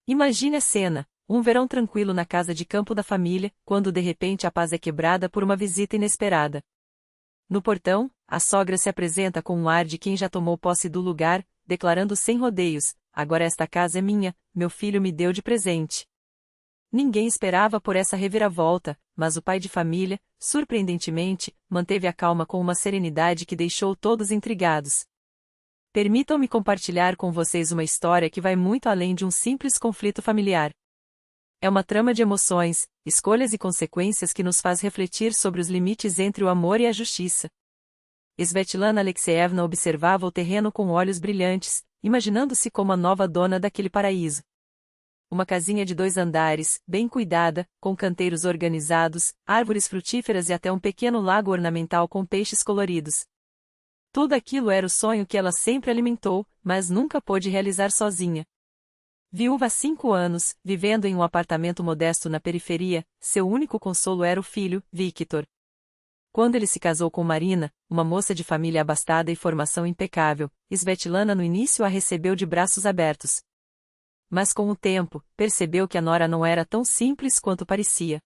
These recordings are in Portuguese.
Imagine a cena, um verão tranquilo na casa de campo da família, quando de repente a paz é quebrada por uma visita inesperada. No portão, a sogra se apresenta com um ar de quem já tomou posse do lugar, declarando sem rodeios: agora esta casa é minha, meu filho me deu de presente. Ninguém esperava por essa reviravolta, mas o pai de família, surpreendentemente, manteve a calma com uma serenidade que deixou todos intrigados. Permitam-me compartilhar com vocês uma história que vai muito além de um simples conflito familiar. É uma trama de emoções, escolhas e consequências que nos faz refletir sobre os limites entre o amor e a justiça. Svetlana Alexeyevna observava o terreno com olhos brilhantes, imaginando-se como a nova dona daquele paraíso. Uma casinha de 2 andares, bem cuidada, com canteiros organizados, árvores frutíferas e até um pequeno lago ornamental com peixes coloridos. Tudo aquilo era o sonho que ela sempre alimentou, mas nunca pôde realizar sozinha. Viúva há 5 anos, vivendo em um apartamento modesto na periferia, seu único consolo era o filho, Victor. Quando ele se casou com Marina, uma moça de família abastada e formação impecável, Svetlana no início a recebeu de braços abertos. Mas com o tempo, percebeu que a nora não era tão simples quanto parecia.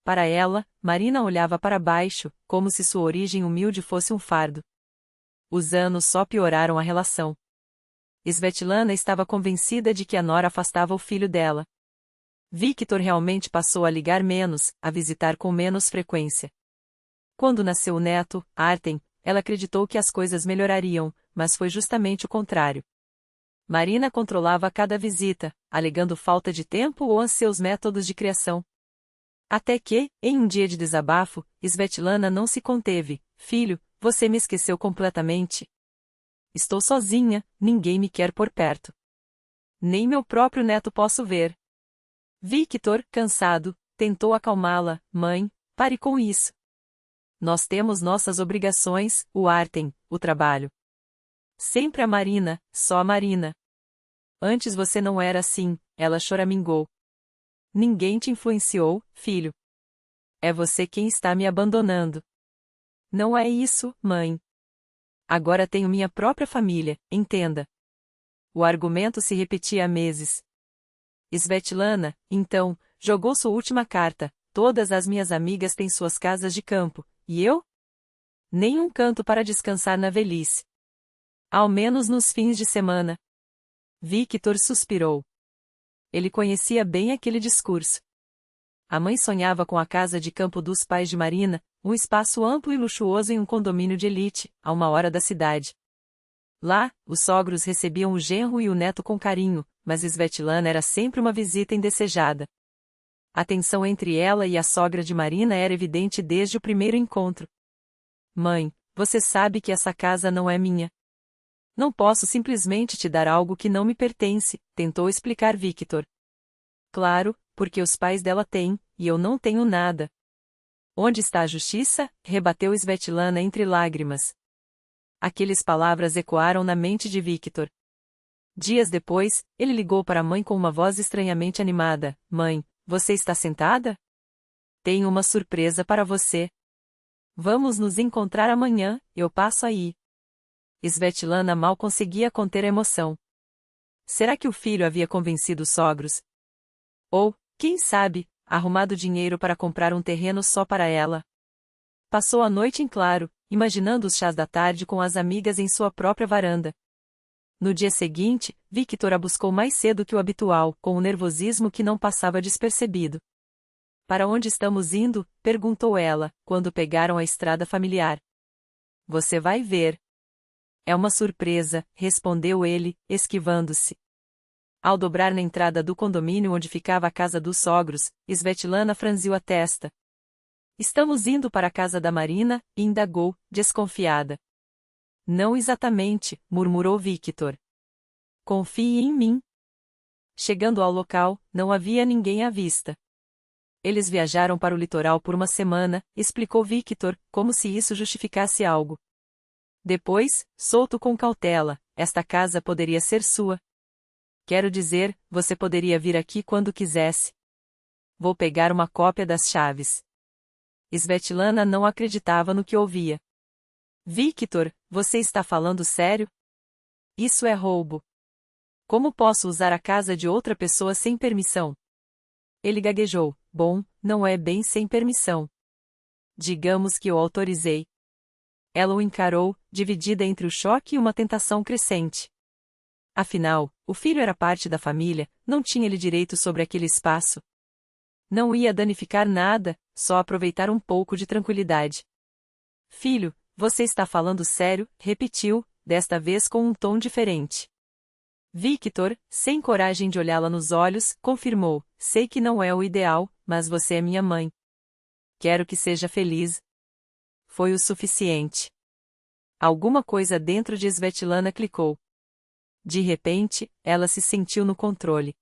Para ela, Marina olhava para baixo, como se sua origem humilde fosse um fardo. Os anos só pioraram a relação. Svetlana estava convencida de que a nora afastava o filho dela. Victor realmente passou a ligar menos, a visitar com menos frequência. Quando nasceu o neto, Artem, ela acreditou que as coisas melhorariam, mas foi justamente o contrário. Marina controlava cada visita, alegando falta de tempo ou seus métodos de criação. Até que, em um dia de desabafo, Svetlana não se conteve: filho, você me esqueceu completamente. Estou sozinha, ninguém me quer por perto. Nem meu próprio neto posso ver. Victor, cansado, tentou acalmá-la: mãe, pare com isso. Nós temos nossas obrigações, o Artem, o trabalho. Sempre a Marina, só a Marina. Antes você não era assim, ela choramingou. Ninguém te influenciou, filho. É você quem está me abandonando. Não é isso, mãe. Agora tenho minha própria família, entenda. O argumento se repetia há meses. Svetlana, então, jogou sua última carta: todas as minhas amigas têm suas casas de campo, e eu? Nem um canto para descansar na velhice. Ao menos nos fins de semana. Victor suspirou. Ele conhecia bem aquele discurso. A mãe sonhava com a casa de campo dos pais de Marina, um espaço amplo e luxuoso em um condomínio de elite, a 1 hora da cidade. Lá, os sogros recebiam o genro e o neto com carinho, mas Svetlana era sempre uma visita indesejada. A tensão entre ela e a sogra de Marina era evidente desde o primeiro encontro. Mãe, você sabe que essa casa não é minha. Não posso simplesmente te dar algo que não me pertence, tentou explicar Victor. Claro, porque os pais dela têm, e eu não tenho nada. Onde está a justiça? Rebateu Svetlana entre lágrimas. Aquelas palavras ecoaram na mente de Victor. Dias depois, ele ligou para a mãe com uma voz estranhamente animada: mãe, você está sentada? Tenho uma surpresa para você. Vamos nos encontrar amanhã, eu passo aí. Svetlana mal conseguia conter a emoção. Será que o filho havia convencido os sogros? Ou, quem sabe, arrumado dinheiro para comprar um terreno só para ela? Passou a noite em claro, imaginando os chás da tarde com as amigas em sua própria varanda. No dia seguinte, Victor a buscou mais cedo que o habitual, com um nervosismo que não passava despercebido. Para onde estamos indo? Perguntou ela, quando pegaram a estrada familiar. Você vai ver. É uma surpresa, respondeu ele, esquivando-se. Ao dobrar na entrada do condomínio onde ficava a casa dos sogros, Svetlana franziu a testa. Estamos indo para a casa da Marina, indagou, desconfiada. Não exatamente, murmurou Victor. Confie em mim. Chegando ao local, não havia ninguém à vista. Eles viajaram para o litoral por 1 semana, explicou Victor, como se isso justificasse algo. Depois, solto com cautela: esta casa poderia ser sua. Quero dizer, você poderia vir aqui quando quisesse. Vou pegar uma cópia das chaves. Svetlana não acreditava no que ouvia. Victor, você está falando sério? Isso é roubo. Como posso usar a casa de outra pessoa sem permissão? Ele gaguejou. Bom, não é bem sem permissão. Digamos que eu autorizei. Ela o encarou, dividida entre o choque e uma tentação crescente. Afinal, o filho era parte da família, não tinha ele direito sobre aquele espaço. Não ia danificar nada, só aproveitar um pouco de tranquilidade. Filho, você está falando sério? Repetiu, desta vez com um tom diferente. Victor, sem coragem de olhá-la nos olhos, confirmou: sei que não é o ideal, mas você é minha mãe. Quero que seja feliz. Foi o suficiente. Alguma coisa dentro de Svetlana clicou. De repente, ela se sentiu no controle.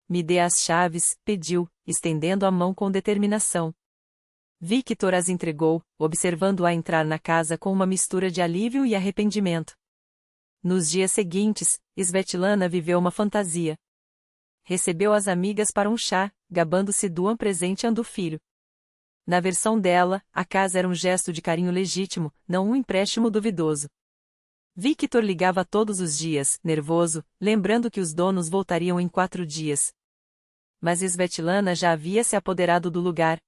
Me dê as chaves, pediu, estendendo a mão com determinação. Victor as entregou, observando-a entrar na casa com uma mistura de alívio e arrependimento. Nos dias seguintes, Svetlana viveu uma fantasia. Recebeu as amigas para um chá, gabando-se do presente do filho. Na versão dela, a casa era um gesto de carinho legítimo, não um empréstimo duvidoso. Victor ligava todos os dias, nervoso, lembrando que os donos voltariam em 4 dias. Mas Svetlana já havia se apoderado do lugar.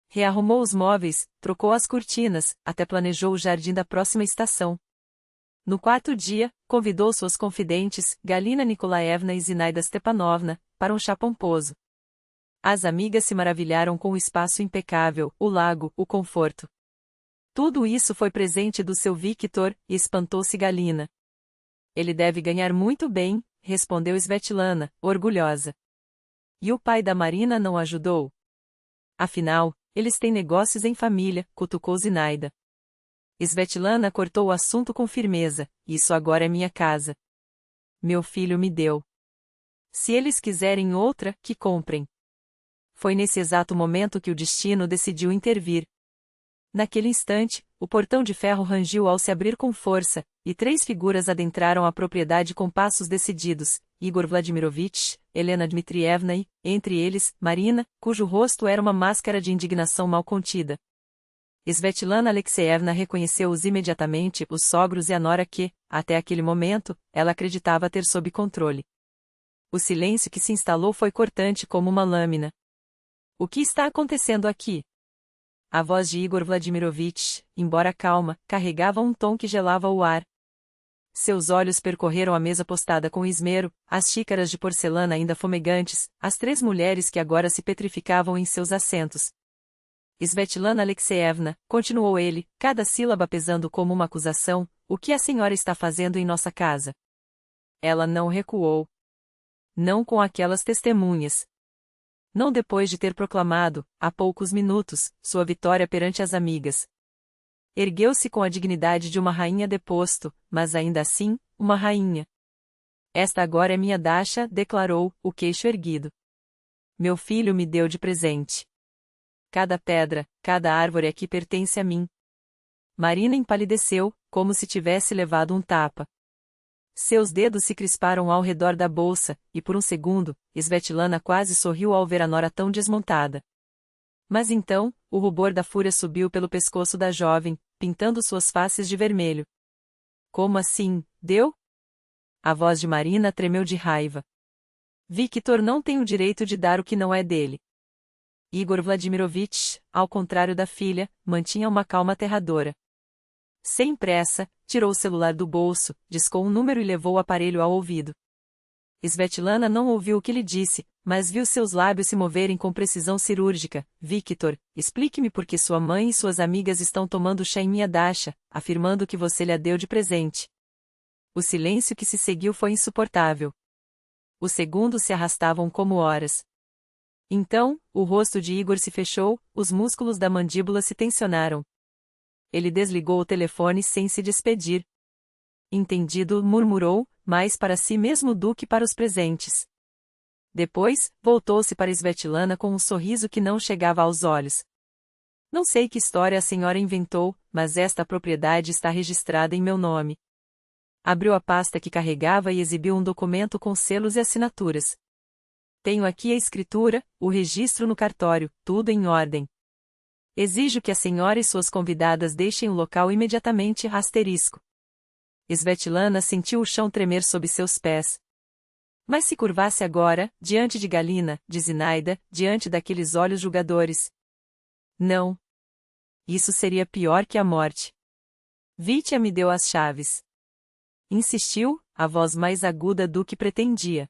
Rearrumou os móveis, trocou as cortinas, até planejou o jardim da próxima estação. No 4º dia, convidou suas confidentes, Galina Nikolaevna e Zinaida Stepanovna, para um chá pomposo. As amigas se maravilharam com o espaço impecável, o lago, o conforto. Tudo isso foi presente do seu Victor, e espantou-se Galina. Ele deve ganhar muito bem, respondeu Svetlana, orgulhosa. E o pai da Marina não ajudou? Afinal, eles têm negócios em família, cutucou Zinaida. Svetlana cortou o assunto com firmeza: isso agora é minha casa. Meu filho me deu. Se eles quiserem outra, que comprem. Foi nesse exato momento que o destino decidiu intervir. Naquele instante, o portão de ferro rangiu ao se abrir com força, e 3 figuras adentraram a propriedade com passos decididos: Igor Vladimirovich, Helena Dmitrievna e, entre eles, Marina, cujo rosto era uma máscara de indignação mal contida. Svetlana Alexeyevna reconheceu-os imediatamente, os sogros e a nora que, até aquele momento, ela acreditava ter sob controle. O silêncio que se instalou foi cortante como uma lâmina. O que está acontecendo aqui? A voz de Igor Vladimirovich, embora calma, carregava um tom que gelava o ar. Seus olhos percorreram a mesa postada com esmero, as xícaras de porcelana ainda fumegantes, as 3 mulheres que agora se petrificavam em seus assentos. Svetlana Alexeyevna, continuou ele, cada sílaba pesando como uma acusação, o que a senhora está fazendo em nossa casa? Ela não recuou. Não com aquelas testemunhas. Não depois de ter proclamado, há poucos minutos, sua vitória perante as amigas. Ergueu-se com a dignidade de uma rainha deposto, mas ainda assim, uma rainha. Esta agora é minha Dasha, declarou, o queixo erguido. Meu filho me deu de presente. Cada pedra, cada árvore aqui pertence a mim. Marina empalideceu, como se tivesse levado um tapa. Seus dedos se crisparam ao redor da bolsa, e por um segundo, Svetlana quase sorriu ao ver a nora tão desmontada. Mas então, o rubor da fúria subiu pelo pescoço da jovem, pintando suas faces de vermelho. Como assim, deu? A voz de Marina tremeu de raiva. Victor não tem o direito de dar o que não é dele. Igor Vladimirovich, ao contrário da filha, mantinha uma calma aterradora. Sem pressa, tirou o celular do bolso, discou um número e levou o aparelho ao ouvido. Svetlana não ouviu o que lhe disse, mas viu seus lábios se moverem com precisão cirúrgica. Victor, explique-me por que sua mãe e suas amigas estão tomando chá em minha Dasha, afirmando que você lhe a deu de presente. O silêncio que se seguiu foi insuportável. Os segundos se arrastavam como horas. Então, o rosto de Igor se fechou, os músculos da mandíbula se tensionaram. Ele desligou o telefone sem se despedir. Entendido, murmurou, mais para si mesmo do que para os presentes. Depois, voltou-se para Svetlana com um sorriso que não chegava aos olhos. Não sei que história a senhora inventou, mas esta propriedade está registrada em meu nome. Abriu a pasta que carregava e exibiu um documento com selos e assinaturas. Tenho aqui a escritura, o registro no cartório, tudo em ordem. Exijo que a senhora e suas convidadas deixem o local imediatamente. Asterisco. Svetlana sentiu o chão tremer sob seus pés. Mas se curvasse agora, diante de Galina, de Zinaida, diante daqueles olhos julgadores? Não. Isso seria pior que a morte. Vitia me deu as chaves. Insistiu, a voz mais aguda do que pretendia.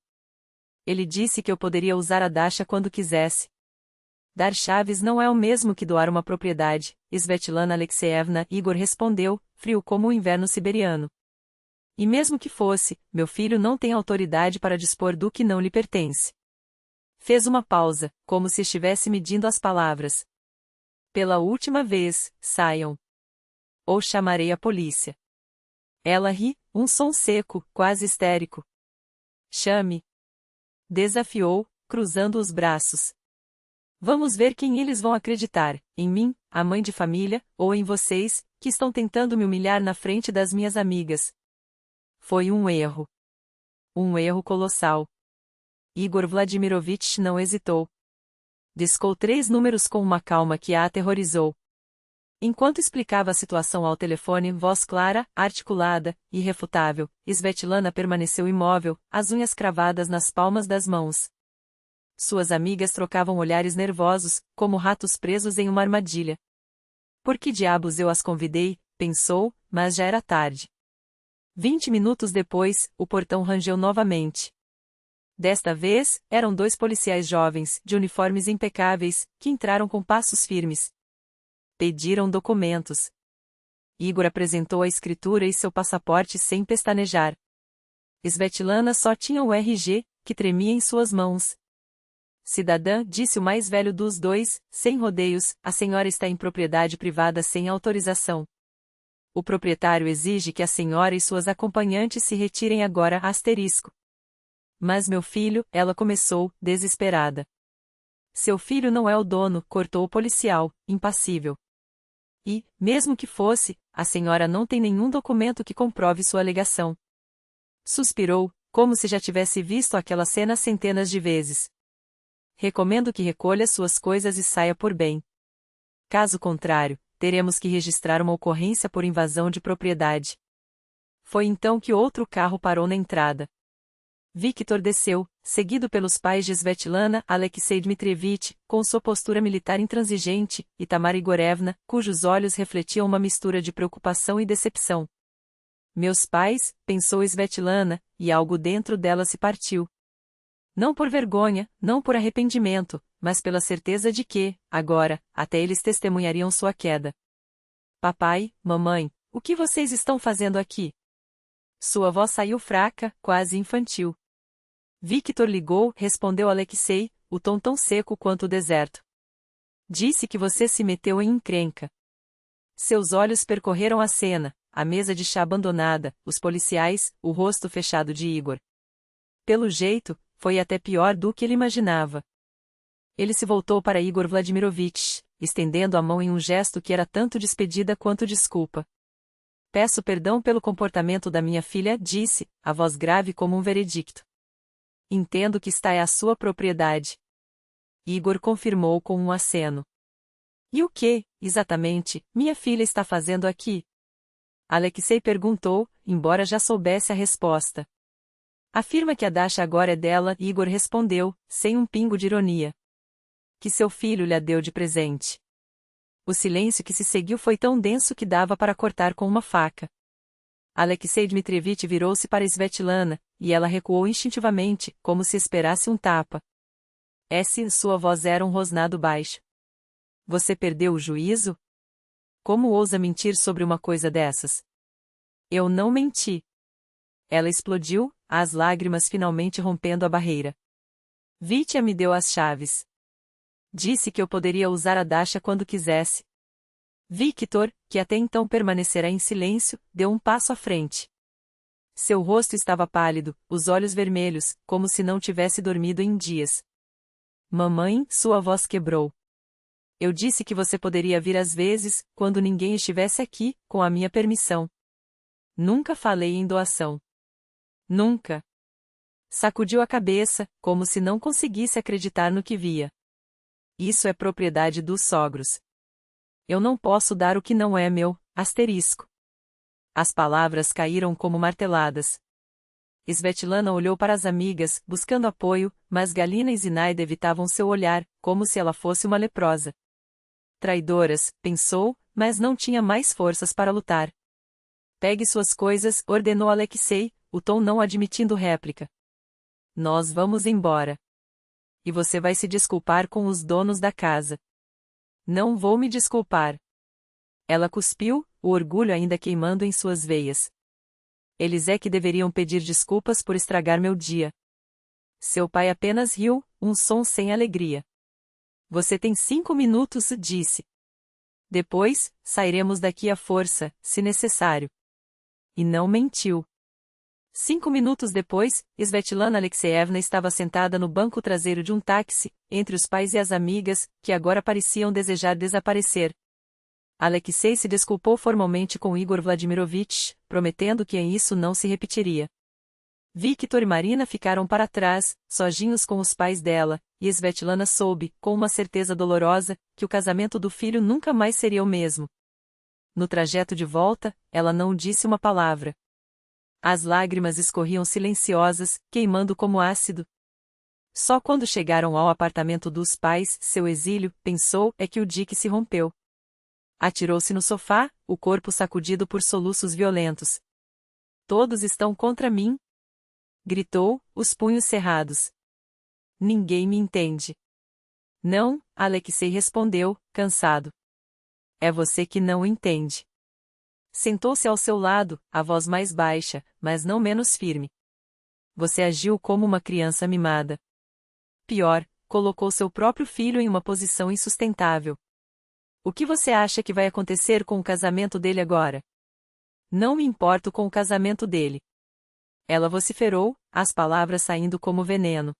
Ele disse que eu poderia usar a Dasha quando quisesse. Dar chaves não é o mesmo que doar uma propriedade, Svetlana Alexeyevna. Igor respondeu, frio como o inverno siberiano. E mesmo que fosse, meu filho não tem autoridade para dispor do que não lhe pertence. Fez uma pausa, como se estivesse medindo as palavras. Pela última vez, saiam. Ou chamarei a polícia. Ela ri, um som seco, quase histérico. Chame. Desafiou, cruzando os braços. Vamos ver quem eles vão acreditar, em mim, a mãe de família, ou em vocês, que estão tentando me humilhar na frente das minhas amigas. Foi um erro. Um erro colossal. Igor Vladimirovich não hesitou. Discou 3 números com uma calma que a aterrorizou. Enquanto explicava a situação ao telefone, voz clara, articulada, irrefutável, Svetlana permaneceu imóvel, as unhas cravadas nas palmas das mãos. Suas amigas trocavam olhares nervosos, como ratos presos em uma armadilha. Por que diabos eu as convidei, pensou, mas já era tarde. 20 minutos depois, o portão rangeu novamente. Desta vez, eram 2 policiais jovens, de uniformes impecáveis, que entraram com passos firmes. Pediram documentos. Igor apresentou a escritura e seu passaporte sem pestanejar. Svetlana só tinha o RG, que tremia em suas mãos. Cidadã, disse o mais velho dos 2, sem rodeios, a senhora está em propriedade privada sem autorização. O proprietário exige que a senhora e suas acompanhantes se retirem agora. Asterisco. Mas meu filho, ela começou, desesperada. Seu filho não é o dono, cortou o policial, impassível. E, mesmo que fosse, a senhora não tem nenhum documento que comprove sua alegação. Suspirou, como se já tivesse visto aquela cena centenas de vezes. Recomendo que recolha suas coisas e saia por bem. Caso contrário, teremos que registrar uma ocorrência por invasão de propriedade. Foi então que outro carro parou na entrada. Victor desceu, seguido pelos pais de Svetlana Alexei Dmitrievich, com sua postura militar intransigente, e Tamara Igorevna, cujos olhos refletiam uma mistura de preocupação e decepção. Meus pais, pensou Svetlana, e algo dentro dela se partiu. Não por vergonha, não por arrependimento, mas pela certeza de que, agora, até eles testemunhariam sua queda. Papai, mamãe, o que vocês estão fazendo aqui? Sua voz saiu fraca, quase infantil. Victor ligou, respondeu Alexei, o tom tão seco quanto o deserto. Disse que você se meteu em encrenca. Seus olhos percorreram a cena, a mesa de chá abandonada, os policiais, o rosto fechado de Igor. Pelo jeito, foi até pior do que ele imaginava. Ele se voltou para Igor Vladimirovich, estendendo a mão em um gesto que era tanto despedida quanto desculpa. Peço perdão pelo comportamento da minha filha, disse, a voz grave como um veredicto. Entendo que esta é a sua propriedade. Igor confirmou com um aceno. E o que, exatamente, minha filha está fazendo aqui? Alexei perguntou, embora já soubesse a resposta. Afirma que a Dasha agora é dela, Igor respondeu, sem um pingo de ironia. Que seu filho lhe a deu de presente. O silêncio que se seguiu foi tão denso que dava para cortar com uma faca. Alexei Dmitrievich virou-se para Svetlana, e ela recuou instintivamente, como se esperasse um tapa. Sua voz era um rosnado baixo. Você perdeu o juízo? Como ousa mentir sobre uma coisa dessas? Eu não menti. Ela explodiu, as lágrimas finalmente rompendo a barreira. Vitia me deu as chaves. Disse que eu poderia usar a Dasha quando quisesse. Victor, que até então permanecera em silêncio, deu um passo à frente. Seu rosto estava pálido, os olhos vermelhos, como se não tivesse dormido em dias. Mamãe, sua voz quebrou. Eu disse que você poderia vir às vezes, quando ninguém estivesse aqui, com a minha permissão. Nunca falei em doação. Nunca. Sacudiu a cabeça, como se não conseguisse acreditar no que via. Isso é propriedade dos sogros. Eu não posso dar o que não é meu, asterisco. As palavras caíram como marteladas. Svetlana olhou para as amigas, buscando apoio, mas Galina e Zinaida evitavam seu olhar, como se ela fosse uma leprosa. Traidoras, pensou, mas não tinha mais forças para lutar. Pegue suas coisas, ordenou Alexei, o tom não admitindo réplica. Nós vamos embora. E você vai se desculpar com os donos da casa. Não vou me desculpar. Ela cuspiu, o orgulho ainda queimando em suas veias. Eles é que deveriam pedir desculpas por estragar meu dia. Seu pai apenas riu, um som sem alegria. Você tem 5 minutos, disse. Depois, sairemos daqui à força, se necessário. E não mentiu. 5 minutos depois, Svetlana Alexeyevna estava sentada no banco traseiro de um táxi, entre os pais e as amigas, que agora pareciam desejar desaparecer. Alexei se desculpou formalmente com Igor Vladimirovich, prometendo que isso não se repetiria. Viktor e Marina ficaram para trás, sozinhos com os pais dela, e Svetlana soube, com uma certeza dolorosa, que o casamento do filho nunca mais seria o mesmo. No trajeto de volta, ela não disse uma palavra. As lágrimas escorriam silenciosas, queimando como ácido. Só quando chegaram ao apartamento dos pais, seu exílio, pensou, é que o dique se rompeu. Atirou-se no sofá, o corpo sacudido por soluços violentos. Todos estão contra mim? Gritou, os punhos cerrados. Ninguém me entende. Não, Alexei respondeu, cansado. É você que não entende. Sentou-se ao seu lado, a voz mais baixa, mas não menos firme. Você agiu como uma criança mimada. Pior, colocou seu próprio filho em uma posição insustentável. O que você acha que vai acontecer com o casamento dele agora? Não me importo com o casamento dele. Ela vociferou, as palavras saindo como veneno.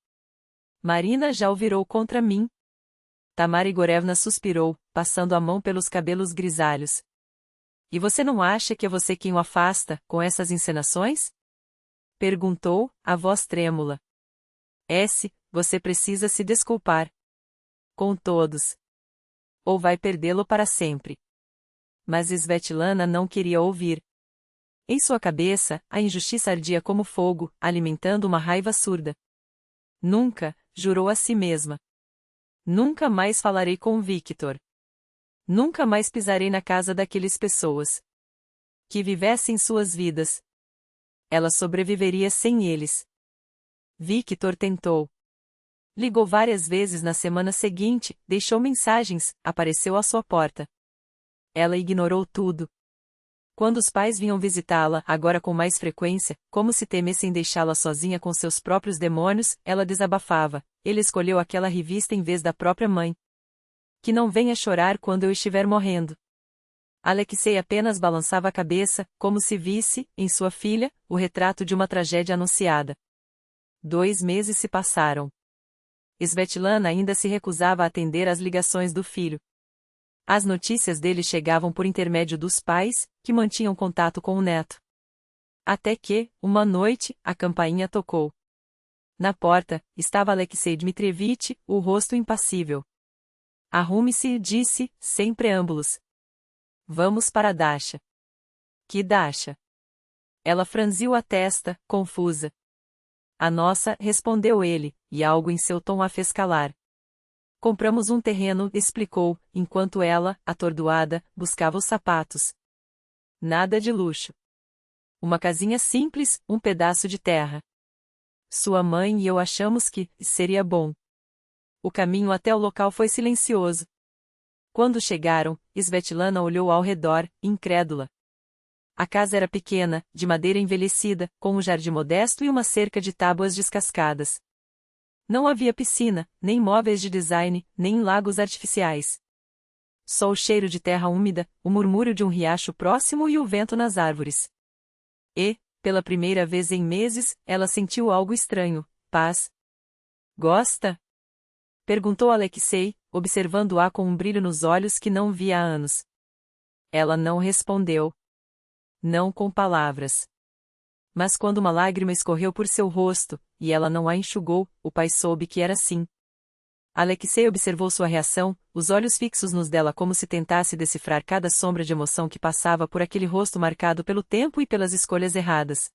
Marina já o virou contra mim. Tamara Igorevna suspirou, passando a mão pelos cabelos grisalhos. E você não acha que é você quem o afasta, com essas encenações? Perguntou, a voz trêmula. Você precisa se desculpar. Com todos. Ou vai perdê-lo para sempre. Mas Svetlana não queria ouvir. Em sua cabeça, a injustiça ardia como fogo, alimentando uma raiva surda. Nunca, jurou a si mesma. Nunca mais falarei com Viktor. Nunca mais pisarei na casa daquelas pessoas. Que vivessem suas vidas. Ela sobreviveria sem eles. Viktor tentou. Ligou várias vezes na semana seguinte, deixou mensagens, apareceu à sua porta. Ela ignorou tudo. Quando os pais vinham visitá-la, agora com mais frequência, como se temessem deixá-la sozinha com seus próprios demônios, ela desabafava. Ele escolheu aquela revista em vez da própria mãe. Que não venha chorar quando eu estiver morrendo. Alexei apenas balançava a cabeça, como se visse, em sua filha, o retrato de uma tragédia anunciada. 2 meses se passaram. Svetlana ainda se recusava a atender às ligações do filho. As notícias dele chegavam por intermédio dos pais, que mantinham contato com o neto. Até que, uma noite, a campainha tocou. Na porta, estava Alexei Dmitrievich, o rosto impassível. Arrume-se, disse, sem preâmbulos. Vamos para a Dasha. Que Dasha? Ela franziu a testa, confusa. A nossa, respondeu ele, e algo em seu tom a fez calar. Compramos um terreno, explicou, enquanto ela, atordoada, buscava os sapatos. Nada de luxo. Uma casinha simples, um pedaço de terra. Sua mãe e eu achamos que seria bom. O caminho até o local foi silencioso. Quando chegaram, Svetlana olhou ao redor, incrédula. A casa era pequena, de madeira envelhecida, com um jardim modesto e uma cerca de tábuas descascadas. Não havia piscina, nem móveis de design, nem lagos artificiais. Só o cheiro de terra úmida, o murmúrio de um riacho próximo e o vento nas árvores. E, pela primeira vez em meses, ela sentiu algo estranho, paz. Gosta? Perguntou Alexei, observando-a com um brilho nos olhos que não via há anos. Ela não respondeu. Não com palavras. Mas quando uma lágrima escorreu por seu rosto, e ela não a enxugou, o pai soube que era assim. Alexei observou sua reação, os olhos fixos nos dela como se tentasse decifrar cada sombra de emoção que passava por aquele rosto marcado pelo tempo e pelas escolhas erradas.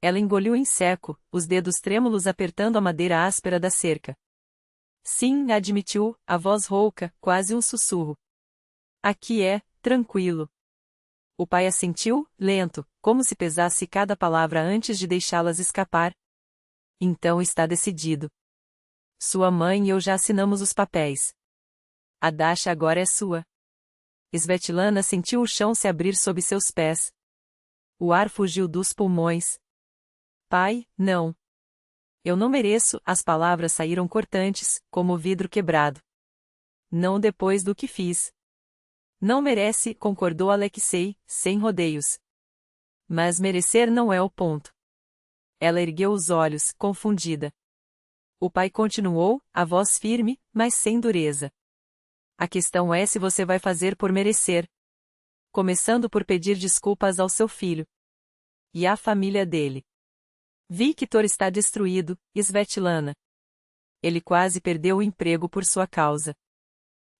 Ela engoliu em seco, os dedos trêmulos apertando a madeira áspera da cerca. Sim, admitiu, a voz rouca, quase um sussurro. Aqui é, tranquilo. O pai assentiu, lento, como se pesasse cada palavra antes de deixá-las escapar. Então está decidido. Sua mãe e eu já assinamos os papéis. A Dasha agora é sua. Svetlana sentiu o chão se abrir sob seus pés. O ar fugiu dos pulmões. Pai, não. Eu não mereço, as palavras saíram cortantes, como vidro quebrado. Não depois do que fiz. Não merece, concordou Alexei, sem rodeios. Mas merecer não é o ponto. Ela ergueu os olhos, confundida. O pai continuou, a voz firme, mas sem dureza. A questão é se você vai fazer por merecer. Começando por pedir desculpas ao seu filho. E à família dele. Victor está destruído, Svetlana. Ele quase perdeu o emprego por sua causa.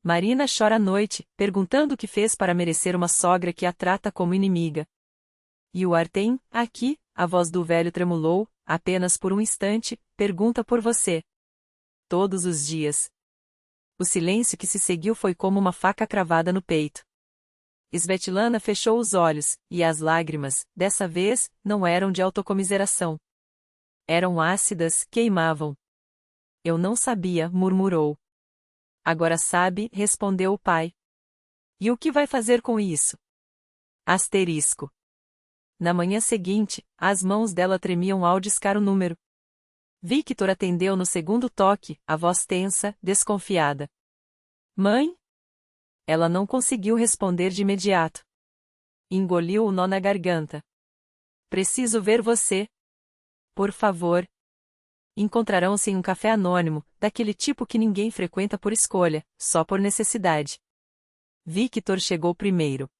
Marina chora à noite, perguntando o que fez para merecer uma sogra que a trata como inimiga. E o Artem, aqui, a voz do velho tremulou, apenas por um instante, pergunta por você. Todos os dias. O silêncio que se seguiu foi como uma faca cravada no peito. Svetlana fechou os olhos, e as lágrimas, dessa vez, não eram de autocomiseração. Eram ácidas, queimavam. Eu não sabia, murmurou. Agora sabe, respondeu o pai. E o que vai fazer com isso? Asterisco. Na manhã seguinte, as mãos dela tremiam ao discar o número. Victor atendeu no segundo toque, a voz tensa, desconfiada. Mãe? Ela não conseguiu responder de imediato. Engoliu o nó na garganta. Preciso ver você. Por favor. Encontrarão-se em um café anônimo, daquele tipo que ninguém frequenta por escolha, só por necessidade. Victor chegou primeiro.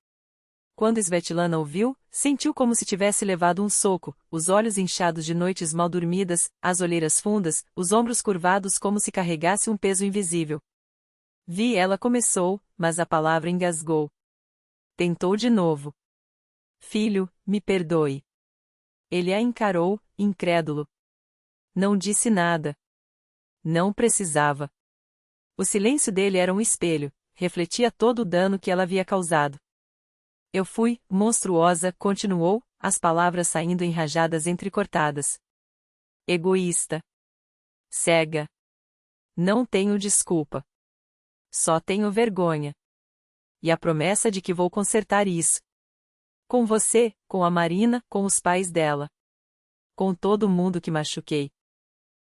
Quando Svetlana o viu, sentiu como se tivesse levado um soco, os olhos inchados de noites mal dormidas, as olheiras fundas, os ombros curvados como se carregasse um peso invisível. Ela começou, mas a palavra engasgou. Tentou de novo. Filho, me perdoe. Ele a encarou, incrédulo. Não disse nada. Não precisava. O silêncio dele era um espelho, refletia todo o dano que ela havia causado. Eu fui, monstruosa, continuou, as palavras saindo em rajadas entrecortadas. Egoísta. Cega. Não tenho desculpa. Só tenho vergonha. E a promessa de que vou consertar isso. Com você, com a Marina, com os pais dela. Com todo mundo que machuquei.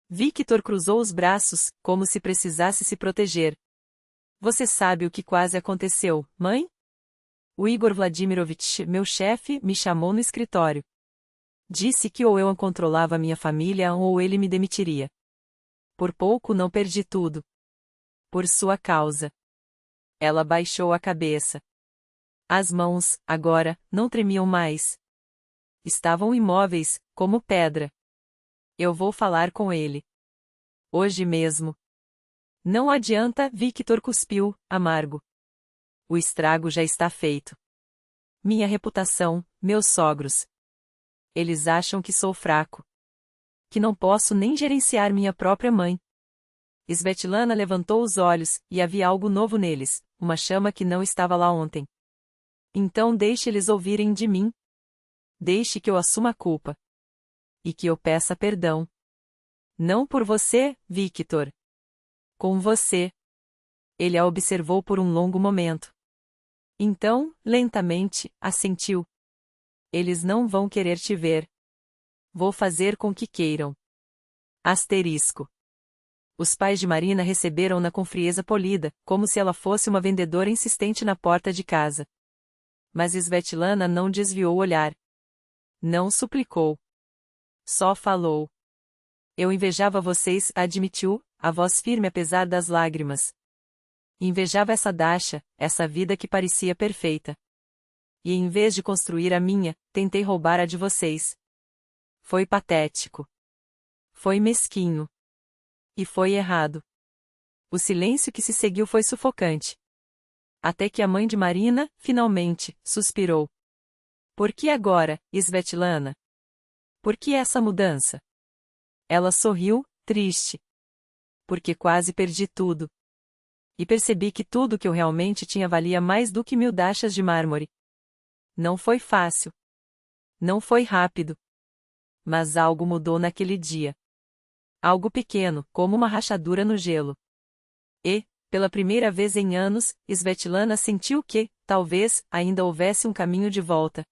Victor cruzou os braços, como se precisasse se proteger. Você sabe o que quase aconteceu, mãe? O Igor Vladimirovich, meu chefe, me chamou no escritório. Disse que ou eu controlava minha família ou ele me demitiria. Por pouco não perdi tudo. Por sua causa. Ela baixou a cabeça. As mãos, agora, não tremiam mais. Estavam imóveis, como pedra. Eu vou falar com ele. Hoje mesmo. Não adianta, Victor cuspiu, amargo. O estrago já está feito. Minha reputação, meus sogros. Eles acham que sou fraco. Que não posso nem gerenciar minha própria mãe. Svetlana levantou os olhos, e havia algo novo neles, uma chama que não estava lá ontem. Então deixe eles ouvirem de mim. Deixe que eu assuma a culpa. E que eu peça perdão. Não por você, Victor. Com você. Ele a observou por um longo momento. Então, lentamente, assentiu. Eles não vão querer te ver. Vou fazer com que queiram. Asterisco. Os pais de Marina receberam-na com frieza polida, como se ela fosse uma vendedora insistente na porta de casa. Mas Svetlana não desviou o olhar. Não suplicou. Só falou. Eu invejava vocês, admitiu, a voz firme apesar das lágrimas. Invejava essa Dasha, essa vida que parecia perfeita. E em vez de construir a minha, tentei roubar a de vocês. Foi patético. Foi mesquinho. E foi errado. O silêncio que se seguiu foi sufocante. Até que a mãe de Marina, finalmente, suspirou. Por que agora, Svetlana? Por que essa mudança? Ela sorriu, triste. Porque quase perdi tudo. E percebi que tudo que eu realmente tinha valia mais do que 1000 dachas de mármore. Não foi fácil. Não foi rápido. Mas algo mudou naquele dia. Algo pequeno, como uma rachadura no gelo. E, pela primeira vez em anos, Svetlana sentiu que, talvez, ainda houvesse um caminho de volta.